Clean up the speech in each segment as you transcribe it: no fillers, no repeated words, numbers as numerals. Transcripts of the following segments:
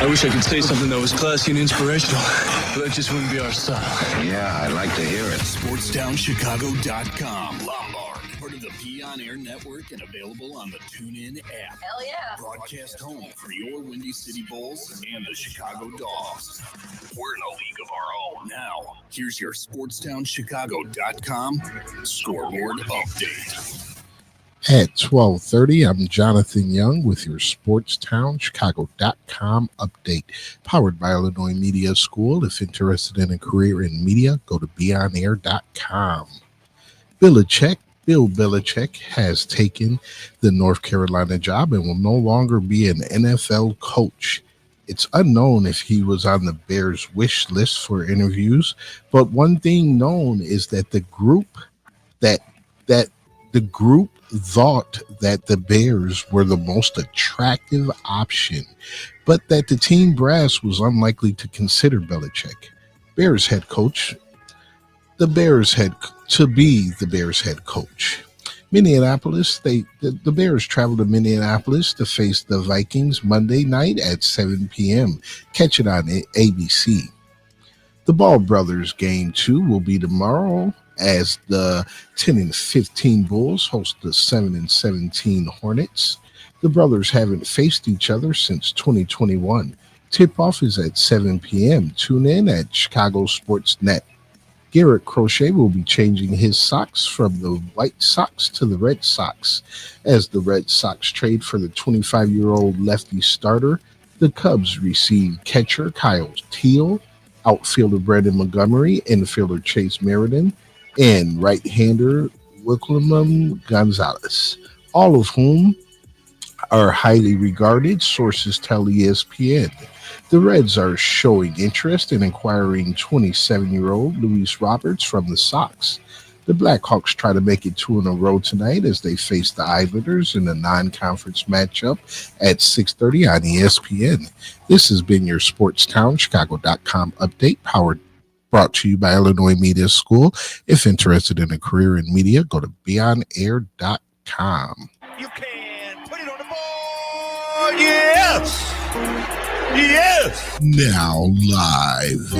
I wish I could say something that was classy and inspirational, but that just wouldn't be our style. Yeah, I'd like to hear it. SportsTownChicago.com. Lombard, part of the Beyond Air Network and available on the TuneIn app. Hell yeah. Broadcast home for your Windy City Bulls and the Chicago Dogs. We're in a league of our own. Now, here's your SportsTownChicago.com scoreboard update. At 12:30, I'm Jonathan Young with your SportsTownChicago.com update, powered by Illinois Media School. If interested in a career in media, go to BeyondAir.com. Bill Belichick has taken the North Carolina job and will no longer be an NFL coach. It's unknown if he was on the Bears' wish list for interviews, but one thing known is that the group thought that the Bears were the most attractive option, but that the team brass was unlikely to consider Belichick, Bears head coach. The Bears head coach. Minneapolis, the Bears traveled to Minneapolis to face the Vikings Monday night at 7 p.m. Catch it on ABC. The Ball Brothers game 2 will be tomorrow as the 10-15 Bulls host the 7-17 Hornets. The brothers haven't faced each other since 2021. Tip-off is at 7 p.m. Tune in at Chicago Sports Net. Garrett Crochet will be changing his socks from the White Sox to the Red Sox as the Red Sox trade for the 25-year-old lefty starter. The Cubs receive catcher Kyle Teal, outfielder Brandon Montgomery, infielder Chase Meriden, and right-hander Wilchelm Gonzalez, all of whom are highly regarded, sources tell ESPN. The Reds are showing interest in acquiring 27-year-old Luis Roberts from the Sox. The Blackhawks try to make it 2 in a row tonight as they face the Islanders in a non-conference matchup at 6:30 on ESPN. This has been your SportsTownChicago.com update, brought to you by Illinois Media School. If interested in a career in media, go to BeyondAir.com. You can put it on the board. Yes. Yes. Now live.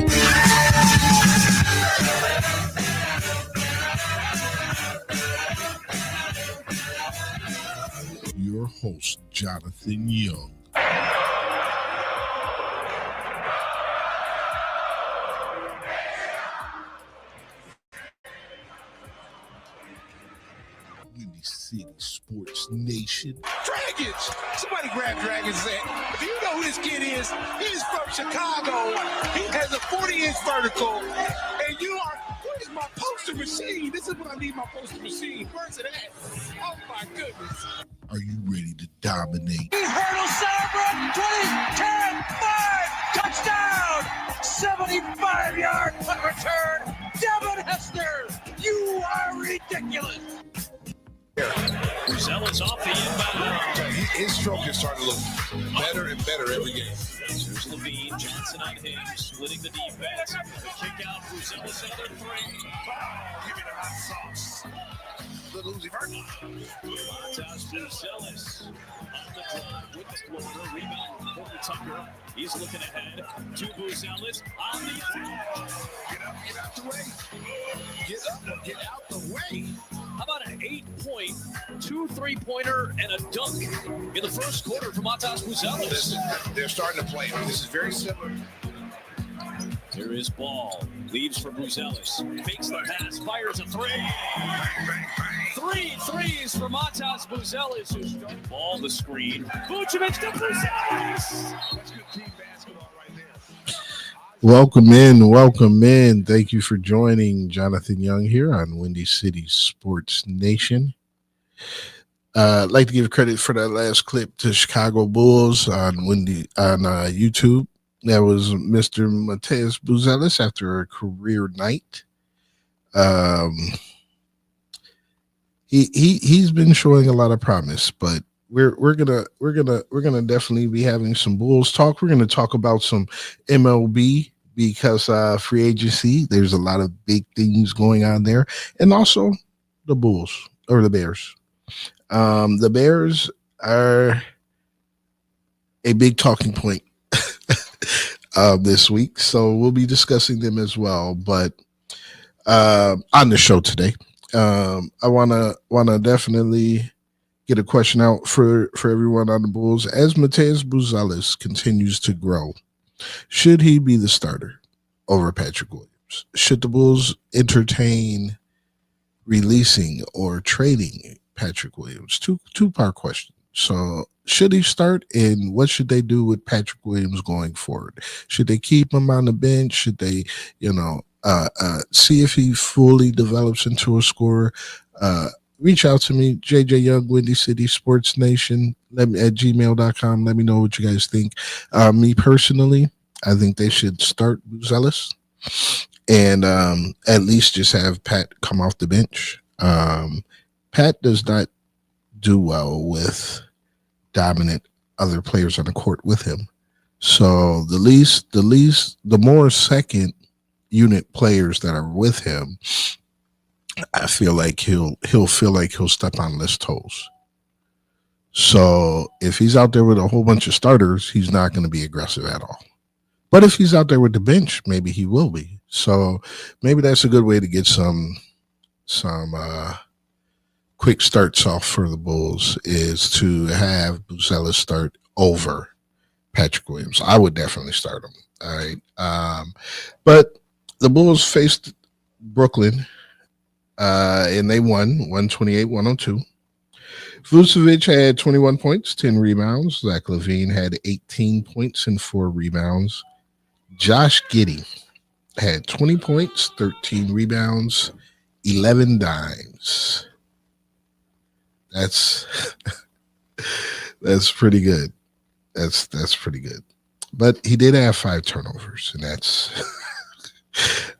Your host, Jonathan Young. Windy City Sports Nation. Dragons. Somebody grab Dragons. Do you know who this kid is? He's from Chicago. He has a 40-inch vertical. And you are, where's my poster machine? This is what I need my poster machine. Where's it at? Oh, my goodness. Are you ready to dominate? He's hurdle Sauerbrunn, 20, 10, 5, touchdown! 75-yard punt return. Devin Hester, you are ridiculous. Zealous off the inbound. His stroke is starting to look better and better every game. Here's Levine, Johnson on Higgs, splitting the defense. The kick out for Zealous, another 3. Give me the hot sauce. Little Uzi Vert. Matas Buzelis on the drive with the floater. Rebound for Tucker. He's looking ahead to Buzelis on the edge. Get out the way. Get out the way. How about an 8-point, 2 3-pointer, and a dunk in the first quarter for Matas Buzelis? They're starting to play. This is very similar. Here is Ball. Leaves for Buzelis. Fakes the pass. Fires a 3. Bang, bang, bang. 3 threes for Matas Buzelis. Who's ball the screen. Vucevic to Buzelis. That's good team basketball right there. Welcome in. Thank you for joining Jonathan Young here on Windy City Sports Nation. I'd like to give credit for that last clip to Chicago Bulls on YouTube. That was Mr. Matas Buzelis after a career night. He's been showing a lot of promise, but we're gonna definitely be having some Bulls talk. We're gonna talk about some MLB because free agency. There's a lot of big things going on there, and also the Bulls or the Bears. The Bears are a big talking point this week, so we'll be discussing them as well. But on the show today, I wanna definitely get a question out for everyone on the Bulls as Mateus Buzelis continues to grow. Should he be the starter over Patrick Williams? Should the Bulls entertain releasing or trading Patrick Williams? Two-part question. So should he start, and what should they do with Patrick Williams going forward? Should they keep him on the bench? Should they, see if he fully develops into a scorer? Reach out to me, JJ Young, Windy City Sports Nation, at gmail.com. Let me know what you guys think. Me personally, I think they should start Buzelis and at least just have Pat come off the bench. Pat does not do well with dominant other players on the court with him. So the more second unit players that are with him, I feel like he'll feel like he'll step on less toes. So if he's out there with a whole bunch of starters, he's not going to be aggressive at all. But if he's out there with the bench, maybe he will be. So maybe that's a good way to get some quick starts off for the Bulls, is to have Buzelis start over Patrick Williams. I would definitely start him. All right. But the Bulls faced Brooklyn, and they won 128-102. Vucevic had 21 points, 10 rebounds. Zach LaVine had 18 points and 4 rebounds. Josh Giddey had 20 points, 13 rebounds, 11 dimes. That's pretty good. That's pretty good. But he did have 5 turnovers, and that's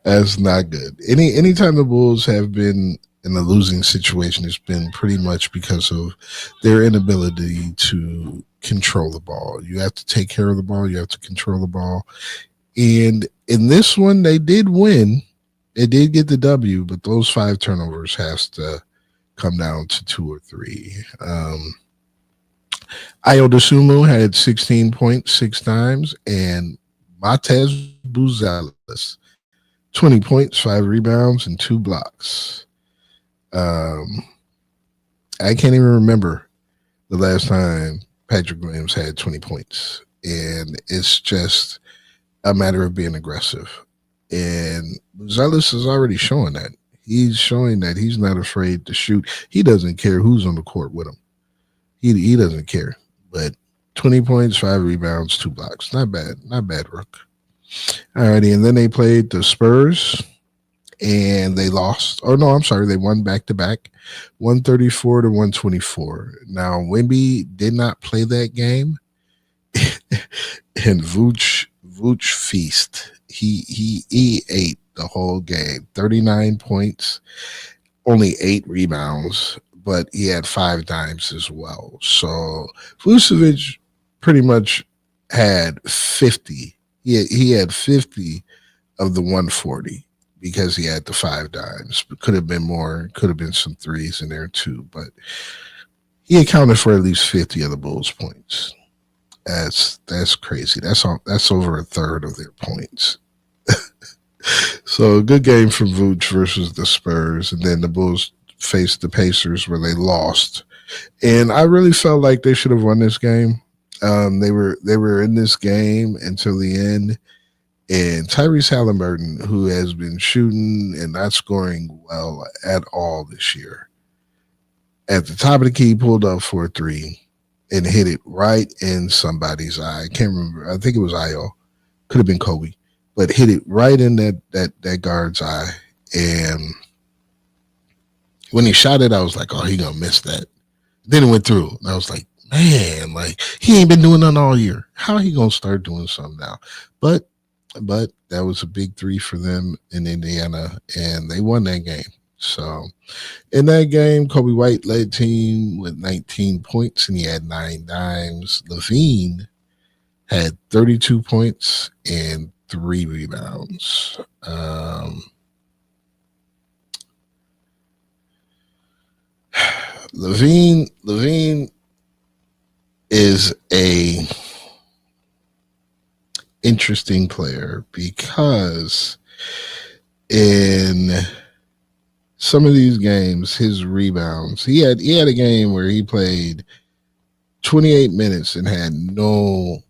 that's not good. Anytime the Bulls have been in a losing situation, it's been pretty much because of their inability to control the ball. You have to take care of the ball. You have to control the ball. And in this one, they did win. They did get the W, but those 5 turnovers has to come down to 2 or 3. Ayo Dosunmu had 16 points, 6 times, and Matez Buzelis, 20 points, 5 rebounds, and 2 blocks. I can't even remember the last time Patrick Williams had 20 points. And it's just a matter of being aggressive. And Buzelis is already showing that. He's showing that he's not afraid to shoot. He doesn't care who's on the court with him. He doesn't care. But 20 points, 5 rebounds, 2 blocks. Not bad. Not bad, Rook. All righty. And then they played the Spurs, and they lost. Oh, no, I'm sorry. They won back-to-back, 134-124. Now, Wemby did not play that game. And Vooch feast. He ate the whole game. 39 points, only 8 rebounds, but he had 5 dimes as well. So Vucevic pretty much had 50. He had 50 of the 140 because he had the 5 dimes. But could have been more. Could have been some threes in there too. But he accounted for at least 50 of the Bulls' points. That's crazy. That's over a third of their points. So good game from Vooch versus the Spurs, and then the Bulls faced the Pacers where they lost. And I really felt like they should have won this game. They were in this game until the end. And Tyrese Halliburton, who has been shooting and not scoring well at all this year, at the top of the key, pulled up for a 3 and hit it right in somebody's eye. I can't remember. I think it was Ayo. Could have been Kobe. But hit it right in that guard's eye. And when he shot it, I was like, oh, he going to miss that. Then it went through. And I was like, man, like, he ain't been doing nothing all year. How he going to start doing something now? But that was a big 3 for them in Indiana, and they won that game. So in that game, Kobe White led team with 19 points, and he had 9 dimes. LaVine had 32 points and 3 rebounds. LaVine is interesting player because in some of these games, his rebounds, he had a game where he played 28 minutes and had no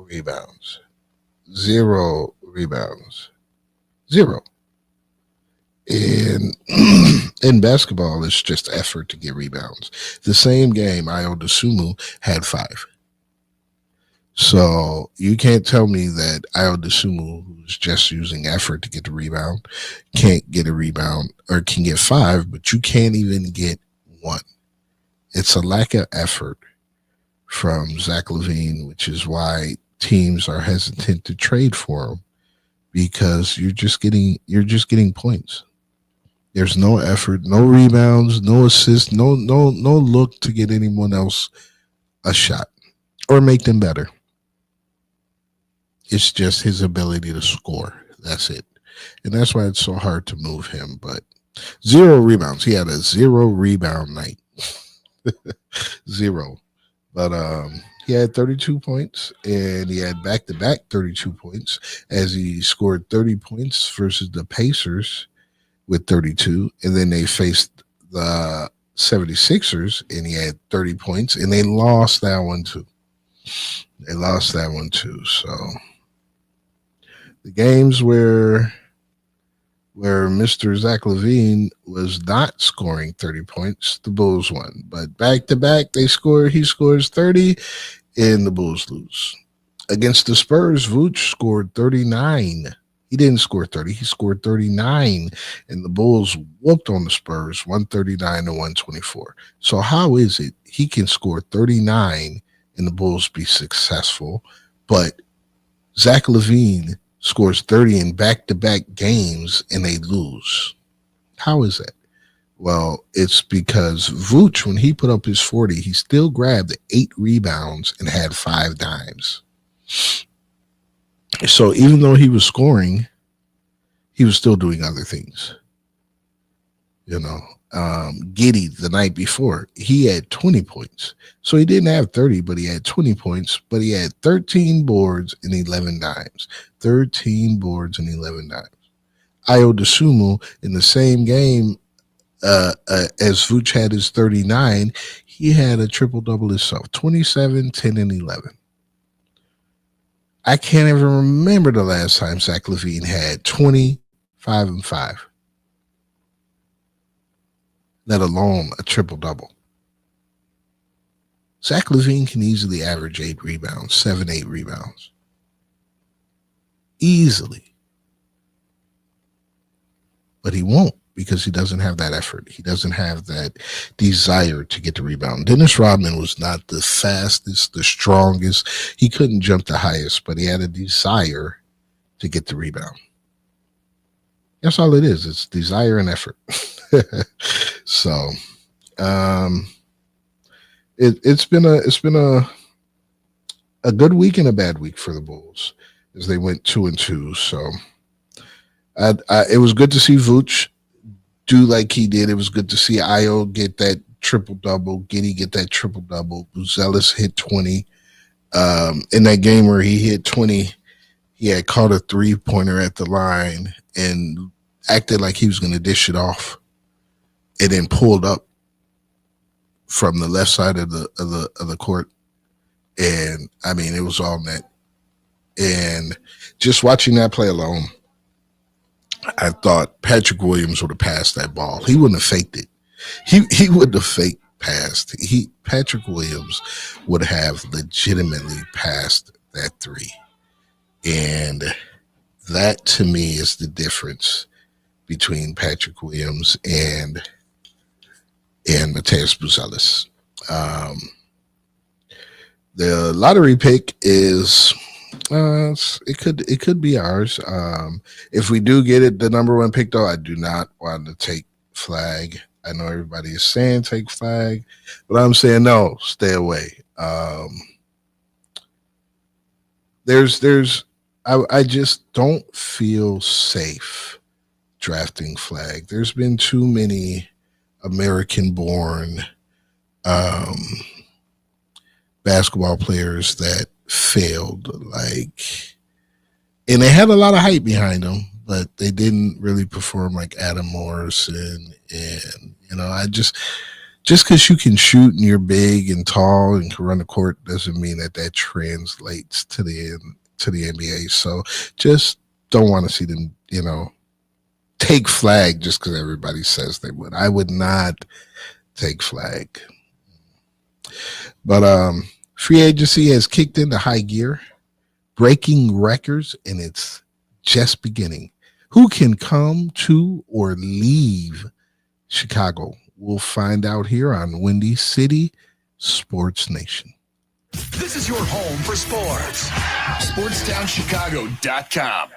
rebounds. 0 rebounds. 0. In in basketball, it's just effort to get rebounds. The same game, Ayo Dosunmu had 5. So you can't tell me that Ayo Dosunmu, who's just using effort to get the rebound, can't get a rebound or can get 5, but you can't even get 1. It's a lack of effort from Zach LaVine, which is why teams are hesitant to trade for him, because you're just getting points. There's no effort, no rebounds, no assists, no look to get anyone else a shot or make them better. It's just his ability to score. That's it. And that's why it's so hard to move him. But 0 rebounds. He had a 0 rebound night. 0. But he had 32 points, and he had back-to-back 32 points as he scored 30 points versus the Pacers with 32, and then they faced the 76ers, and he had 30 points, and they lost that one too. So the games where Mr. Zach LaVine was not scoring 30 points, the Bulls won. But back-to-back, he scores 30, and the Bulls lose. Against the Spurs, Vooch scored 39. He didn't score 30. He scored 39, and the Bulls whooped on the Spurs 139 to 124. So how is it he can score 39 and the Bulls be successful, but Zach LaVine scores 30 in back-to-back games and they lose? How is that? Well, it's because Vooch, when he put up his 40, he still grabbed 8 rebounds and had 5 dimes. So even though he was scoring, he was still doing other things. Giddey the night before, he had 20 points. So he didn't have 30, but he had 20 points, but he had 13 boards and 11 dimes. 13 boards and 11 dimes. Ayo Dosunmu, in the same game as Vooch had his 39, he had a triple-double himself, 27, 10, and 11. I can't even remember the last time Zach LaVine had 20, 5, and 5, let alone a triple-double. Zach LaVine can easily average 8 rebounds, 7, 8 rebounds. Easily. But he won't, because he doesn't have that effort. He doesn't have that desire to get the rebound. Dennis Rodman was not the fastest, the strongest. He couldn't jump the highest, but he had a desire to get the rebound. That's all it is. It's desire and effort. So, it's been a good week and a bad week for the Bulls as they went 2-2. So, it was good to see Vooch do like he did. It was good to see Ayo get that triple-double, Giddey get that triple-double, Buzelis hit 20. In that game where he hit 20, he had caught a three-pointer at the line and acted like he was going to dish it off, and then pulled up from the left side of the court. And, I mean, it was all net. And just watching that play alone, I thought Patrick Williams would have passed that ball. He wouldn't have faked it. He wouldn't have faked passed. Patrick Williams would have legitimately passed that 3. And that, to me, is the difference between Patrick Williams and Mateus Buzelis. The lottery pick is it could be ours. If we do get it, the number 1 pick, though, I do not want to take Flag. I know everybody is saying take Flag, but I'm saying no, stay away. I just don't feel safe drafting Flag. There's been too many American-born basketball players that failed. And they had a lot of hype behind them, but they didn't really perform like Adam Morrison. And I just because you can shoot and you're big and tall and can run the court doesn't mean that translates to the NBA. So just don't want to see them, take flag just because everybody says they would. I would not take flag. But free agency has kicked into high gear, breaking records, and it's just beginning. Who can come to or leave Chicago? We'll find out here on Windy City Sports Nation. This is your home for sports. SportsTownChicago.com.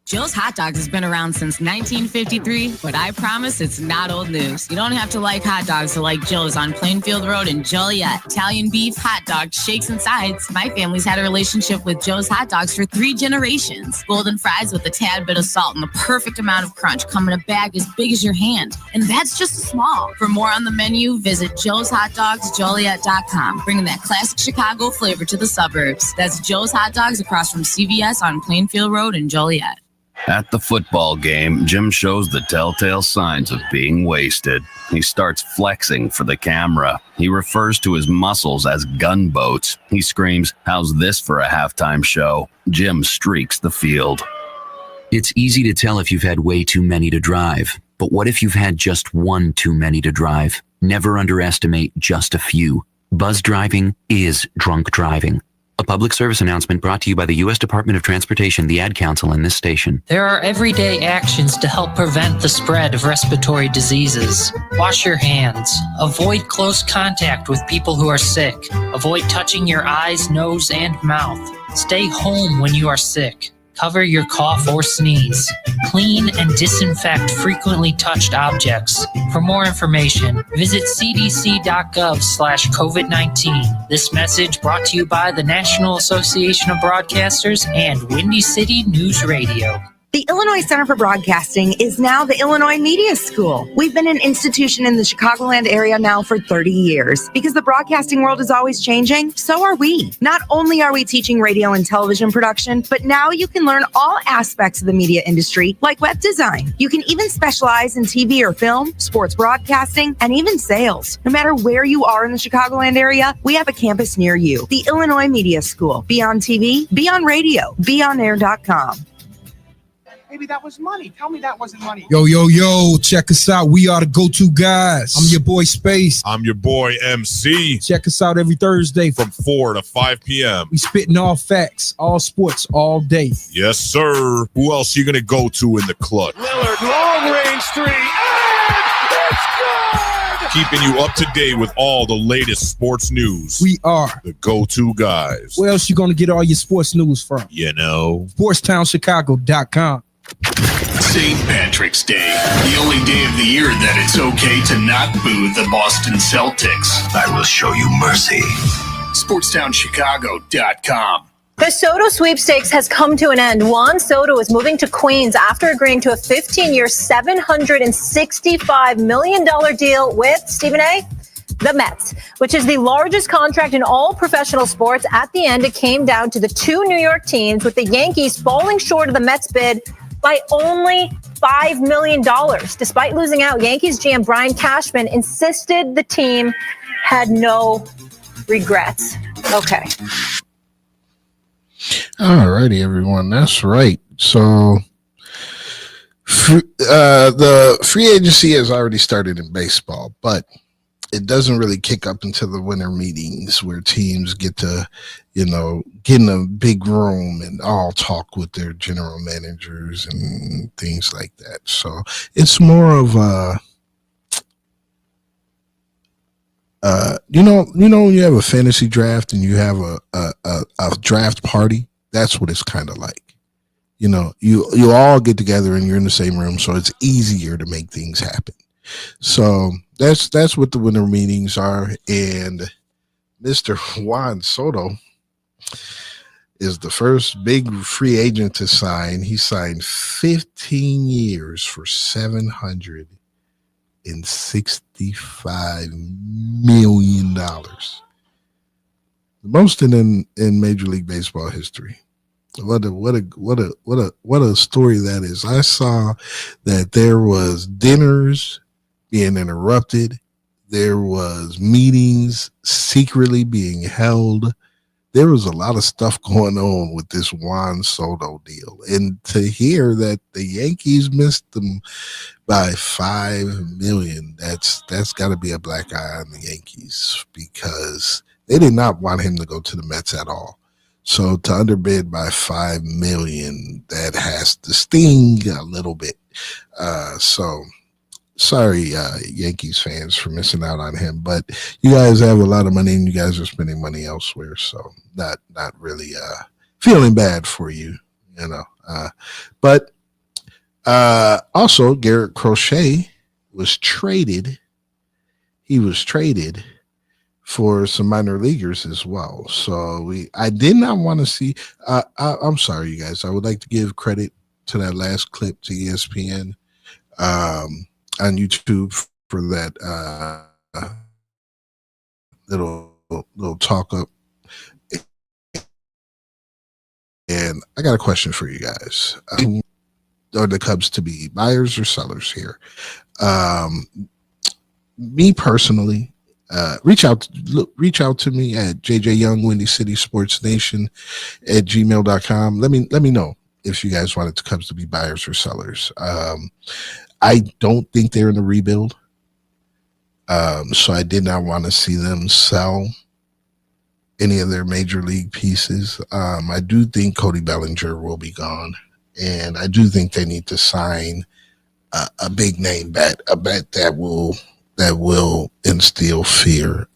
Joe's Hot Dogs has been around since 1953, but I promise it's not old news. You don't have to like hot dogs to like Joe's on Plainfield Road in Joliet. Italian beef, hot dogs, shakes, and sides. My family's had a relationship with Joe's Hot Dogs for 3 generations. Golden fries with a tad bit of salt and the perfect amount of crunch come in a bag as big as your hand. And that's just small. For more on the menu, visit joeshotdogsjoliet.com, bringing that classic Chicago flavor to the suburbs. That's Joe's Hot Dogs across from CVS on Plainfield Road in Joliet. At the football game, Jim shows the telltale signs of being wasted. He starts flexing for the camera. He refers to his muscles as gunboats. He screams, "How's this for a halftime show?" Jim streaks the field. It's easy to tell if you've had way too many to drive. But what if you've had just one too many to drive? Never underestimate just a few. Buzz driving is drunk driving. A public service announcement brought to you by the U.S. Department of Transportation, the Ad Council, and this station. There are everyday actions to help prevent the spread of respiratory diseases. Wash your hands. Avoid close contact with people who are sick. Avoid touching your eyes, nose, and mouth. Stay home when you are sick. Cover your cough or sneeze. Clean and disinfect frequently touched objects. For more information, visit cdc.gov/COVID-19. This message brought to you by the National Association of Broadcasters and Windy City News Radio. The Illinois Center for Broadcasting is now the Illinois Media School. We've been an institution in the Chicagoland area now for 30 years. Because the broadcasting world is always changing, so are we. Not only are we teaching radio and television production, but now you can learn all aspects of the media industry, like web design. You can even specialize in TV or film, sports broadcasting, and even sales. No matter where you are in the Chicagoland area, we have a campus near you. The Illinois Media School. Be on TV, be on radio, beonair.com. Maybe that was money. Tell me that wasn't money. Yo, check us out. We are the go-to guys. I'm your boy Space. I'm your boy MC. Check us out every Thursday from 4 to 5 p.m. We spitting all facts, all sports, all day. Yes, sir. Who else you going to go to in the clutch? Lillard, long-range three, and it's good! Keeping you up to date with all the latest sports news. We are the go-to guys. Where else you going to get all your sports news from? SportsTownChicago.com. St. Patrick's Day, the only day of the year that it's okay to not boo the Boston Celtics. I will show you mercy. SportsTownChicago.com. The Soto sweepstakes has come to an end. Juan Soto is moving to Queens after agreeing to a 15-year, $765 million deal with, Stephen A., the Mets, which is the largest contract in all professional sports. At the end, it came down to the 2 New York teams, with the Yankees falling short of the Mets bid by only $5 million. Despite losing out, Yankees GM Brian Cashman insisted the team had no regrets. Okay. All righty, everyone. That's right. So the free agency has already started in baseball, but it doesn't really kick up until the winter meetings where teams get to, get in a big room and all talk with their general managers and things like that. So it's more of when you have a fantasy draft and you have a draft party, that's what it's kind of like. You all get together and you're in the same room, so it's easier to make things happen. So that's what the winter meetings are. And Mr. Juan Soto is the first big free agent to sign. He signed 15 years for $765 million. most in Major League Baseball history. What a story that is. I saw that there was dinners being interrupted. There was meetings secretly being held. There was a lot of stuff going on with this Juan Soto deal. And to hear that the Yankees missed them by $5 million, that's got to be a black eye on the Yankees, because they did not want him to go to the Mets at all. So to underbid by $5 million, that has to sting a little bit. So sorry, Yankees fans, for missing out on him. But you guys have a lot of money and you guys are spending money elsewhere. So not really feeling bad for you, you know. But also, Garrett Crochet was traded. He was traded for some minor leaguers as well. So I did not want to see. I'm sorry, you guys. I would like to give credit to that last clip to ESPN on YouTube for that little talk up. And I got a question for you guys. Are the Cubs to be buyers or sellers here? Me personally, reach out to me at JJ Young, WindyCitySportsNation at gmail.com. Let me know if you guys wanted the Cubs to be buyers or sellers. I don't think they're in a rebuild. So I did not want to see them sell any of their major league pieces. I do think Cody Bellinger will be gone. And I do think they need to sign a big name bet, a bet that will instill fear.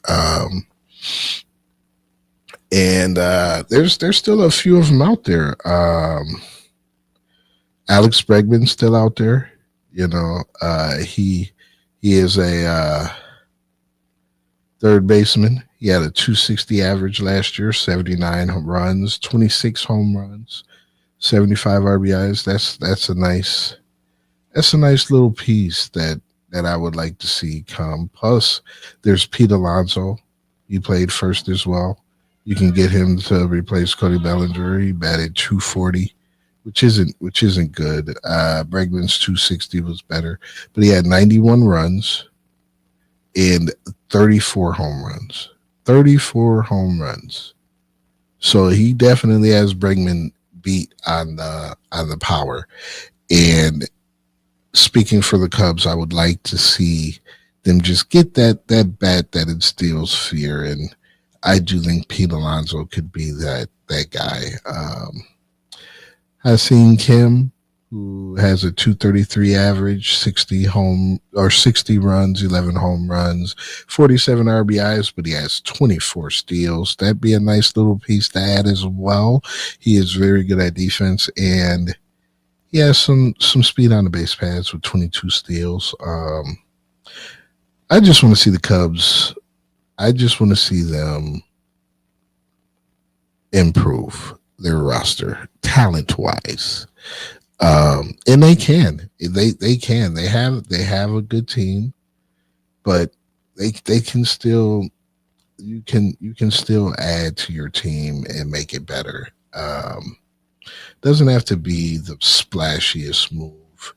And there's still a few of them out there. Alex Bregman's still out there. You know, he is a third baseman. He had a 260 average last year, 79 runs, 26 home runs, 75 RBIs. That's a nice little piece that I would like to see come. Plus, there's Pete Alonso. He played first as well. You can get him to replace Cody Bellinger. He batted 240, which isn't good. Bregman's 260 was better, but he had 91 runs and 34 home runs. 34 home runs. So he definitely has Bregman beat on the power. And speaking for the Cubs, I would like to see them just get that bat that instills fear. And I do think Pete Alonso could be that guy. Haseem Kim, who has a 233 average, 60 runs, 11 home runs, 47 RBIs, but he has 24 steals. That'd be a nice little piece to add as well. He is very good at defense, and he has some speed on the base paths with 22 steals. I just want to see the Cubs. I just want to see them improve their roster talent-wise. And they can. They can. They have a good team, but they can still you can still add to your team and make it better. Doesn't have to be the splashiest move,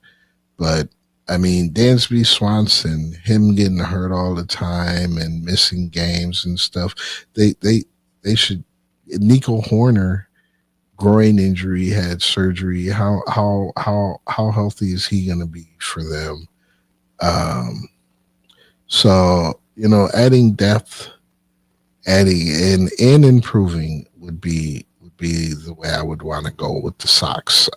but I mean, Dansby Swanson, him getting hurt all the time and missing games and stuff. They should. Nico Horner, groin injury, had surgery. How healthy is he going to be for them? So adding depth, adding and improving would be the way I would want to go with the Sox.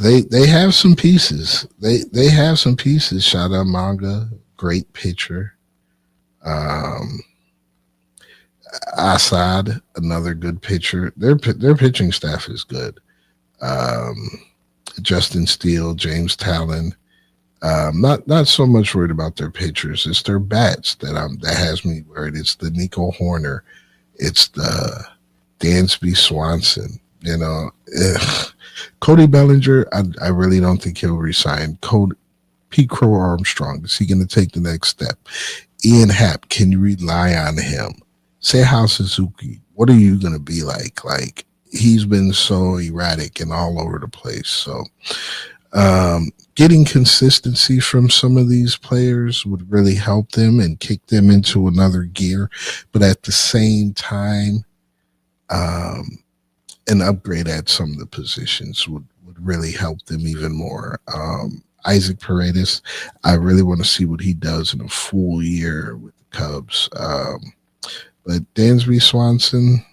They have some pieces. They have some pieces. Shada Manga, great pitcher. Assad, another good pitcher. Their pitching staff is good. Justin Steele, James Talon. Not so much worried about their pitchers. It's their bats that has me worried. It's the Nico Horner. It's the Dansby Swanson. Cody Bellinger, I really don't think he'll resign. Pete Crow Armstrong, is he going to take the next step? Ian Happ, can you rely on him? Seiya Suzuki, what are you going to be like? Like, he's been so erratic and all over the place. So getting consistency from some of these players would really help them and kick them into another gear. But at the same time, an upgrade at some of the positions would really help them even more. Isaac Paredes, I really want to see what he does in a full year with the Cubs. But Dansby Swanson,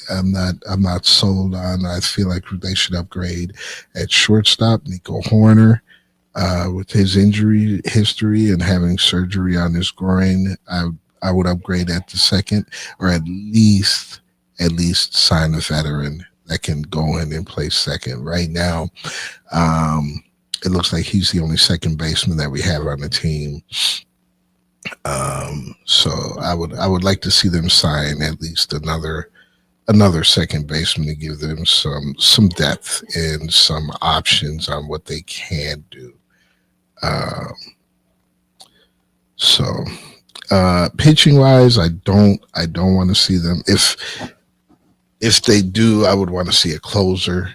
I'm not sold on. I feel like they should upgrade at shortstop. Nico Horner, with his injury history and having surgery on his groin, I would upgrade at the second, or at least sign a veteran that can go in and play second. Right now, it looks like he's the only second baseman that we have on the team. So I would like to see them sign at least another second baseman to give them some depth and some options on what they can do. Pitching wise, I don't want to see them. If they do, I would want to see a closer.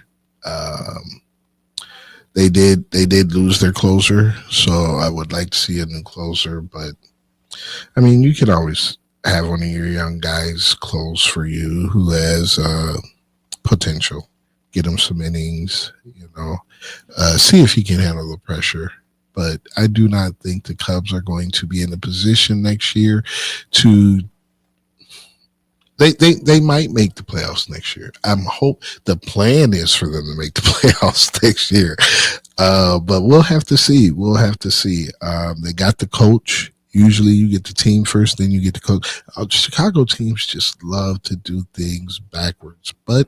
They did lose their closer, so I would like to see a new closer. But I mean, you could always have one of your young guys close for you who has potential. Get him some innings, see if he can handle the pressure. But I do not think the Cubs are going to be in a position next year to. They might make the playoffs next year. The plan is for them to make the playoffs next year. But we'll have to see. They got the coach. Usually you get the team first, then you get the coach. Chicago teams just love to do things backwards. But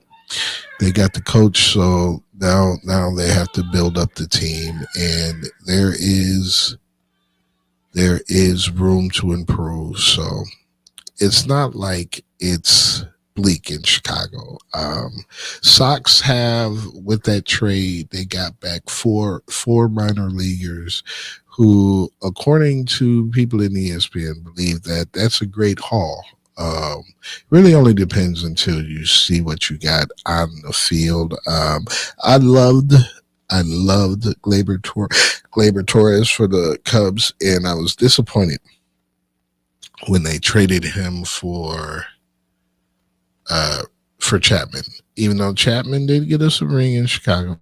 they got the coach, so now they have to build up the team, and there is room to improve. So it's not like it's bleak in Chicago. Sox have, with that trade, they got back four minor leaguers who, according to people in ESPN, believe that that's a great haul. Really only depends until you see what you got on the field. I loved Gleyber Torres for the Cubs, and I was disappointed when they traded him for Chapman. Even though Chapman did get us a ring in Chicago,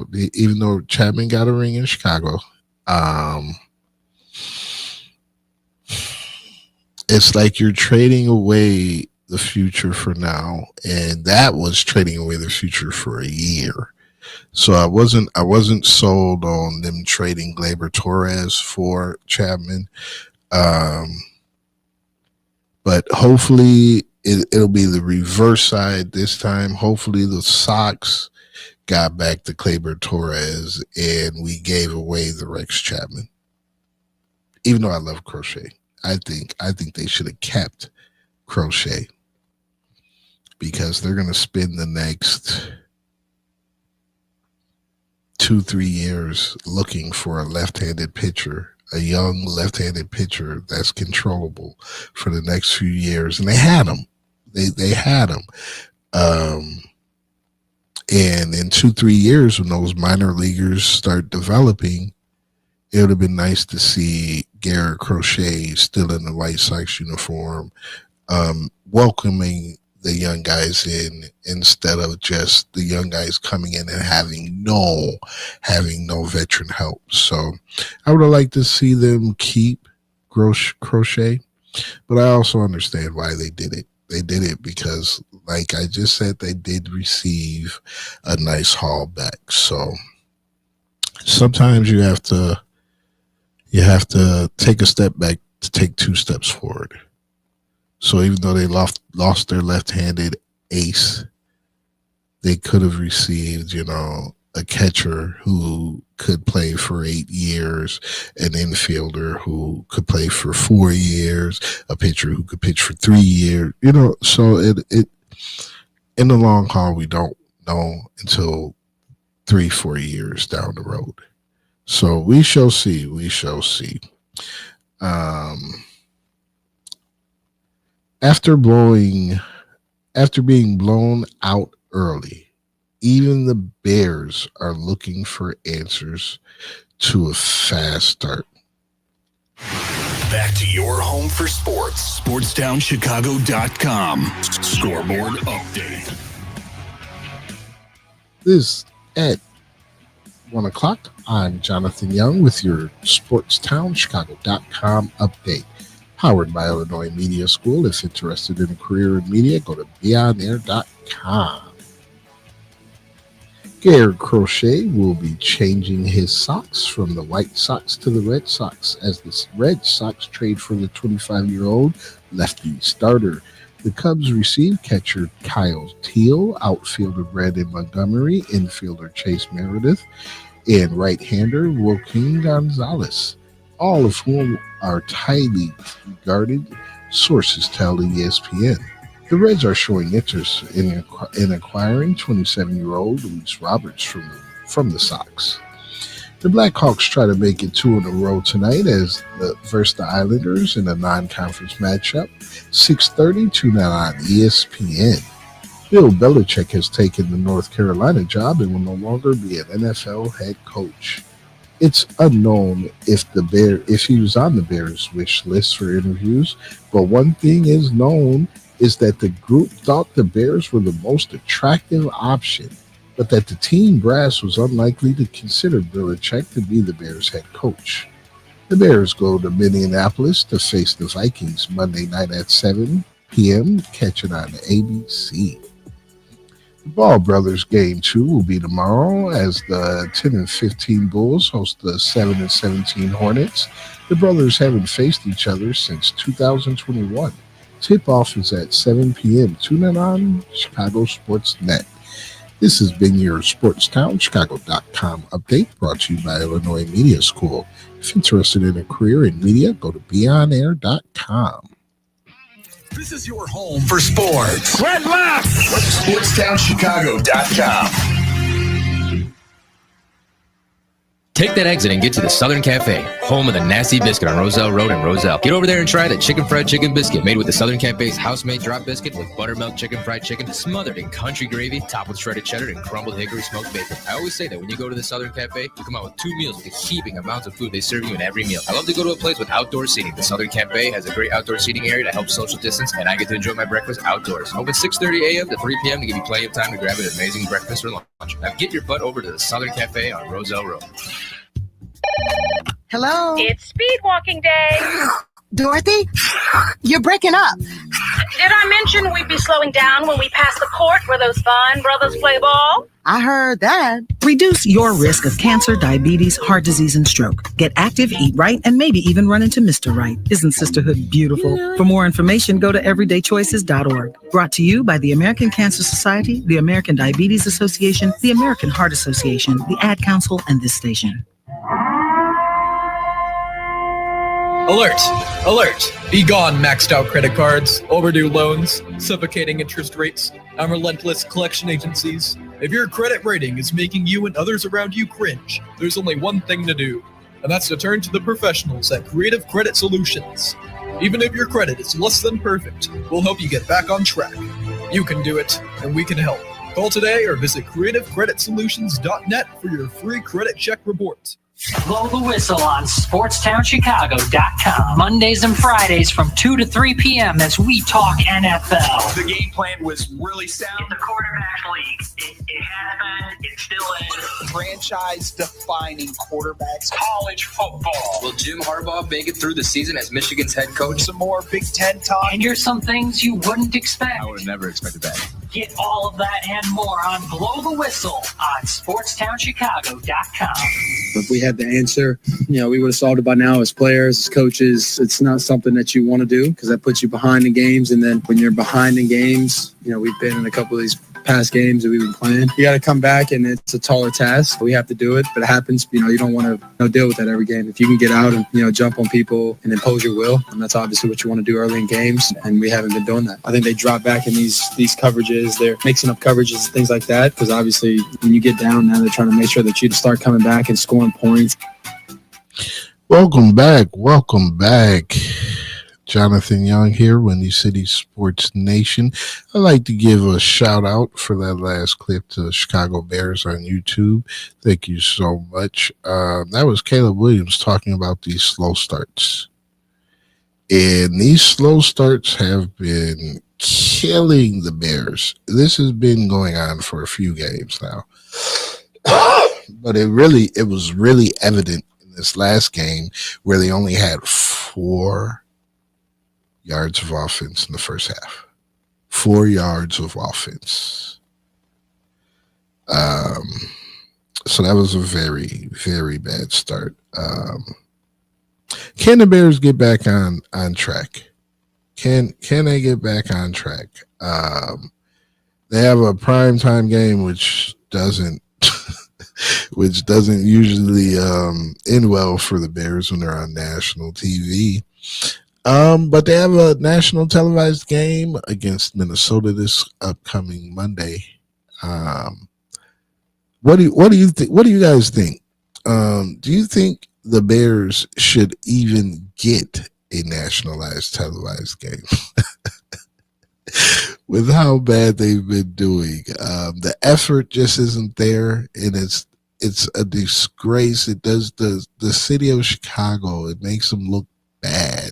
it's like you're trading away the future for now, and that was trading away the future for a year. So I wasn't sold on them trading Gleyber Torres for Chapman. But hopefully it'll be the reverse side this time. Hopefully the Sox got back to Gleyber Torres and we gave away the Rex Chapman. Even though I love Crochet, I think they should have kept Crochet, because they're going to spend the next 2-3 years looking for a left-handed pitcher, a young left-handed pitcher that's controllable for the next few years. And they had him. They had him. And in 2-3 years, when those minor leaguers start developing, it would have been nice to see Garrett Crochet still in the White Sox uniform, welcoming the young guys in instead of just the young guys coming in and having no veteran help. So I would have liked to see them keep Crochet, but I also understand why they did it. They did it because, like I just said, they did receive a nice haul back. So sometimes you have to take a step back to take 2 steps forward. So even though they lost their left-handed ace, they could have received, a catcher who could play for 8 years, an infielder who could play for 4 years, a pitcher who could pitch for 3 years, so it in the long haul, we don't know until 3-4 years down the road. So we shall see. After being blown out early, even the Bears are looking for answers to a fast start. Back to your home for sports. SportsTownChicago.com. Scoreboard update. This at 1 o'clock. I'm Jonathan Young with your SportsTownChicago.com update. Powered by Illinois Media School. If interested in a career in media, go to beyonair.com. Garrett Crochet will be changing his socks from the White Sox to the Red Sox as the Red Sox trade for the 25-year-old lefty starter. The Cubs receive catcher Kyle Teal, outfielder Brandon Montgomery, infielder Chase Meredith, and right-hander Joaquin Gonzalez, all of whom are highly regarded, sources tell ESPN. The Reds are showing interest in acquiring 27-year-old Luis Roberts from the Sox. The Blackhawks try to make it 2 in a row tonight versus the Islanders in a non-conference matchup, 6:30 tonight on ESPN. Bill Belichick has taken the North Carolina job and will no longer be an NFL head coach. It's unknown if he was on the Bears' wish list for interviews, but one thing is known is that the group thought the Bears were the most attractive option, but that the team brass was unlikely to consider Belichick to be the Bears' head coach. The Bears go to Minneapolis to face the Vikings Monday night at 7 p.m. Catch it on ABC. The Ball Brothers Game 2 will be tomorrow as the 10-15 Bulls host the 7-17 Hornets. The brothers haven't faced each other since 2021. Tip-off is at 7 p.m. Tune in on Chicago Sports Net. This has been your SportsTownChicago.com update brought to you by Illinois Media School. If interested in a career in media, go to beyonair.com. This is your home for sports. Red left. SportsTownChicago.com. Take that exit and get to the Southern Cafe, home of the Nasty Biscuit on Roselle Road in Roselle. Get over there and try the chicken fried chicken biscuit made with the Southern Cafe's house-made drop biscuit with buttermilk chicken fried chicken smothered in country gravy, topped with shredded cheddar and crumbled hickory smoked bacon. I always say that when you go to the Southern Cafe, you come out with 2 meals with the heaping amounts of food they serve you in every meal. I love to go to a place with outdoor seating. The Southern Cafe has a great outdoor seating area to help social distance, and I get to enjoy my breakfast outdoors. Open 6:30 a.m. to 3 p.m. to give you plenty of time to grab an amazing breakfast or lunch. Now get your butt over to the Southern Cafe on Roselle Road. Hello? It's speed walking day. Dorothy? You're breaking up. Did I mention we'd be slowing down when we pass the court where those fine brothers play ball? I heard that. Reduce your risk of cancer, diabetes, heart disease, and stroke. Get active, eat right, and maybe even run into Mr. Right. Isn't sisterhood beautiful? For more information, go to everydaychoices.org. Brought to you by the American Cancer Society, the American Diabetes Association, the American Heart Association, the Ad Council, and this station. Alert! Alert! Be gone, maxed out credit cards, overdue loans, suffocating interest rates, and relentless collection agencies. If your credit rating is making you and others around you cringe, there's only one thing to do, and that's to turn to the professionals at Creative Credit Solutions. Even if your credit is less than perfect, we'll help you get back on track. You can do it, and we can help. Call today or visit creativecreditsolutions.net for your free credit check report. Blow the whistle on SportsTownChicago.com. Mondays and Fridays from 2 to 3 p.m. as we talk NFL. The game plan was really sound. The quarterback league. It has been. It still is. Franchise-defining quarterbacks. College football. Will Jim Harbaugh make it through the season as Michigan's head coach? Some more Big Ten talk. And here's some things you wouldn't expect. I would have never expected that. Get all of that and more on Blow the Whistle on SportsTownChicago.com. If we had the answer, we would have solved it by now as players, as coaches. It's not something that you want to do because that puts you behind in games. And then when you're behind in games, we've been in a couple of these past games that we've been playing. You got to come back, and it's a taller task. We have to do it, but it happens. You don't want to deal with that every game. If you can get out and jump on people and impose your will, and that's obviously what you want to do early in games, and we haven't been doing that. I think they drop back in these coverages. They're mixing up coverages, things like that, because obviously when you get down now, they're trying to make sure that you start coming back and scoring points. Welcome back. Jonathan Young here, Windy City Sports Nation. I'd like to give a shout out for that last clip to Chicago Bears on YouTube. Thank you so much. That was Caleb Williams talking about these slow starts. And these slow starts have been killing the Bears. This has been going on for a few games now. But it was really evident in this last game where they only had 4 yards of offense in the first half. 4 yards of offense. So that was a very, very bad start. Can the Bears get back on track? Can they get back on track? They have a primetime game which doesn't usually end well for the Bears when they're on national TV. But they have a national televised game against Minnesota this upcoming Monday. What do you think? What do you guys think? Do you think the Bears should even get a nationalized televised game? With how bad they've been doing, the effort just isn't there, and it's a disgrace. It does the city of Chicago. It makes them look bad.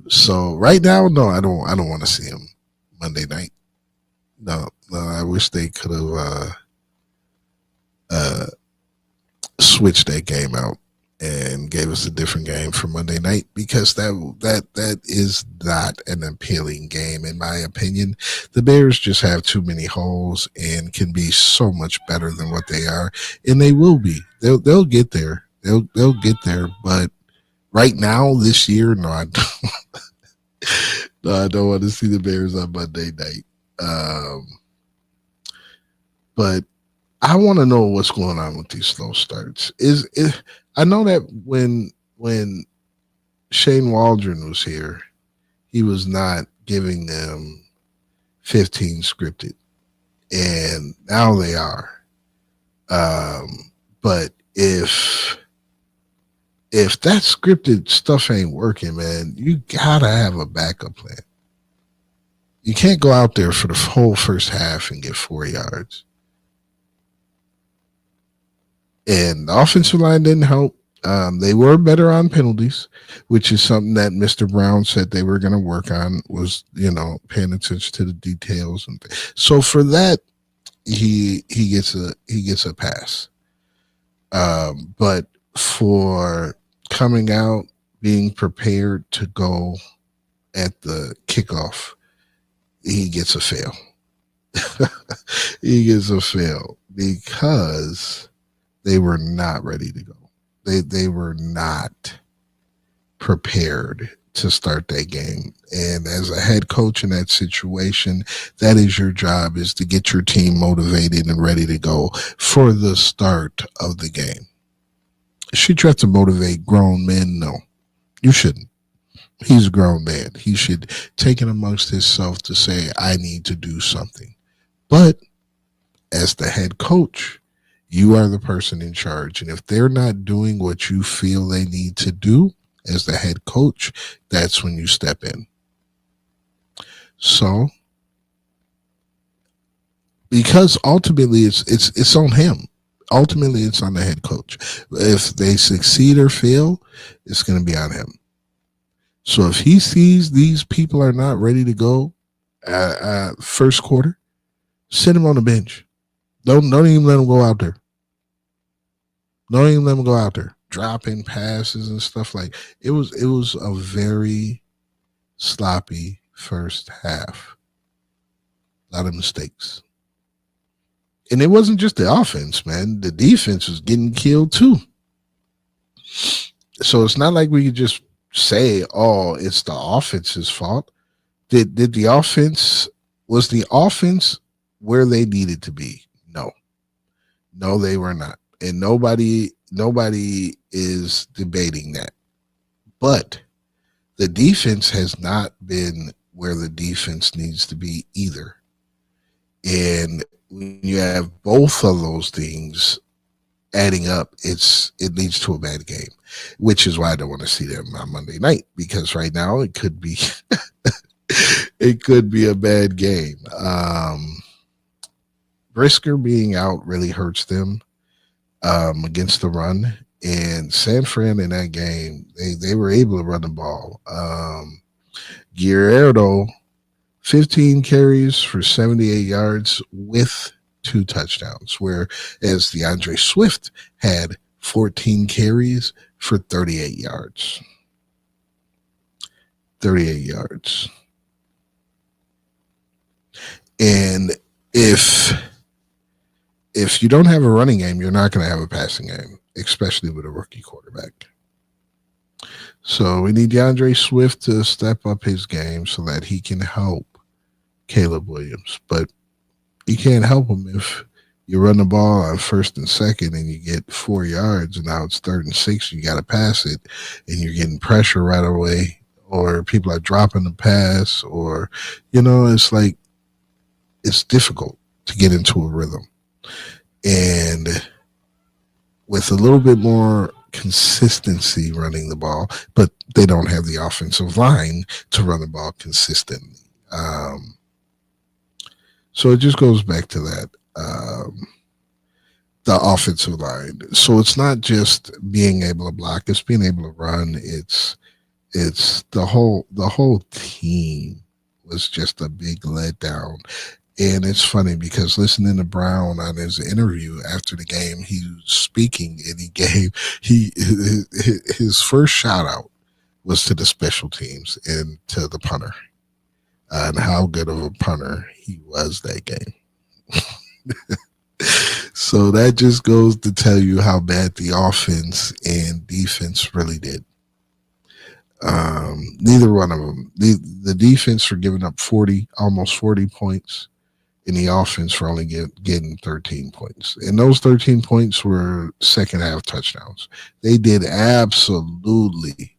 So right now, no, I don't want to see them Monday night. No, I wish they could have switched that game out and gave us a different game for Monday night, because that is not an appealing game, in my opinion. The Bears just have too many holes and can be so much better than what they are, and they will be. They'll get there. They'll get there, but right now, this year, no, I don't. No, I don't want to see the Bears on Monday night. But I want to know what's going on with these slow starts. I know that when Shane Waldron was here, he was not giving them 15 scripted, and now they are. But if that scripted stuff ain't working, man, you gotta have a backup plan. You can't go out there for the whole first half and get 4 yards. And the offensive line didn't help. They were better on penalties, which is something that Mr. Brown said they were going to work on, was, paying attention to the details. And so for that, he gets a pass. But for coming out, being prepared to go at the kickoff, he gets a fail. He gets a fail because they were not ready to go. They were not prepared to start that game. And as a head coach in that situation, that is your job, is to get your team motivated and ready to go for the start of the game. Should you have to motivate grown men? No, you shouldn't. He's a grown man. He should take it amongst himself to say, I need to do something. But as the head coach, you are the person in charge. And if they're not doing what you feel they need to do as the head coach, that's when you step in. So, because ultimately it's on him. Ultimately, it's on the head coach. If they succeed or fail, it's going to be on him. So if he sees these people are not ready to go first quarter, sit him on the bench. Don't even let him go out there. Don't even let him go out there. Dropping passes and stuff like it was a very sloppy first half. A lot of mistakes. And it wasn't just the offense, man. The defense was getting killed too. So it's not like we could just say, oh, it's the offense's fault. Was the offense where they needed to be? No, they were not. And nobody is debating that. But the defense has not been where the defense needs to be either. And when you have both of those things, adding up, it leads to a bad game, which is why I don't want to see them on Monday night, because right now it could be it could be a bad game. Brisker being out really hurts them against the run, and San Fran in that game, they were able to run the ball. Guerrero, 15 carries for 78 yards with 2 touchdowns, whereas DeAndre Swift had 14 carries for 38 yards. 38 yards. And if you don't have a running game, you're not going to have a passing game, especially with a rookie quarterback. So we need DeAndre Swift to step up his game so that he can help Caleb Williams. But you can't help him if you run the ball on 1st and 2nd and you get 4 yards, and now it's 3rd and 6, you got to pass it, and you're getting pressure right away, or people are dropping the pass, or, it's like it's difficult to get into a rhythm. And with a little bit more consistency running the ball, but they don't have the offensive line to run the ball consistently. So it just goes back to that, the offensive line. So it's not just being able to block; it's being able to run. It's the whole team was just a big letdown. And it's funny because listening to Brown on his interview after the game, he was speaking and he gave his first shout out was to the special teams and to the punter, and how good of a punter he was that game. So that just goes to tell you how bad the offense and defense really did. Neither one of them. The defense for giving up almost 40 points. In the offense for only getting 13 points. And those 13 points were second half touchdowns. They did absolutely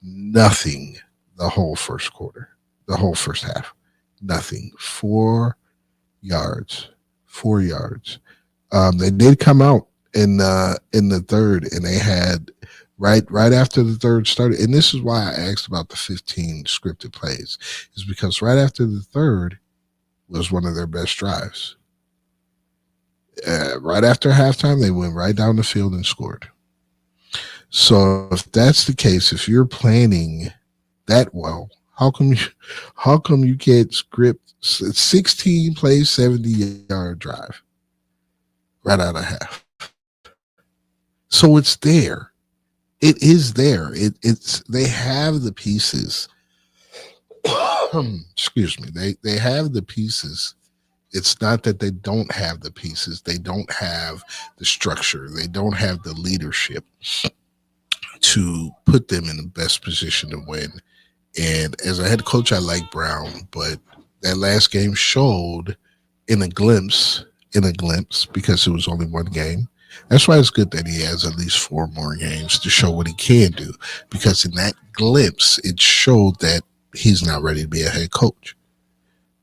nothing the whole first quarter, the whole first half. Nothing. 4 yards. 4 yards. They did come out in the third, and they had right after the third started, and this is why I asked about the 15 scripted plays, is because right after the third was one of their best drives. Right after halftime, they went right down the field and scored. So if that's the case, if you're planning that well, how come you can't script 16 plays, 70-yard drive right out of half? So it's there. It is there. They have the pieces. Excuse me. They have the pieces. It's not that they don't have the pieces. They don't have the structure. They don't have the leadership to put them in the best position to win. And as a head coach, I like Brown, but that last game showed in a glimpse, because it was only one game. That's why it's good that he has at least 4 more games to show what he can do, because in that glimpse, it showed that he's not ready to be a head coach.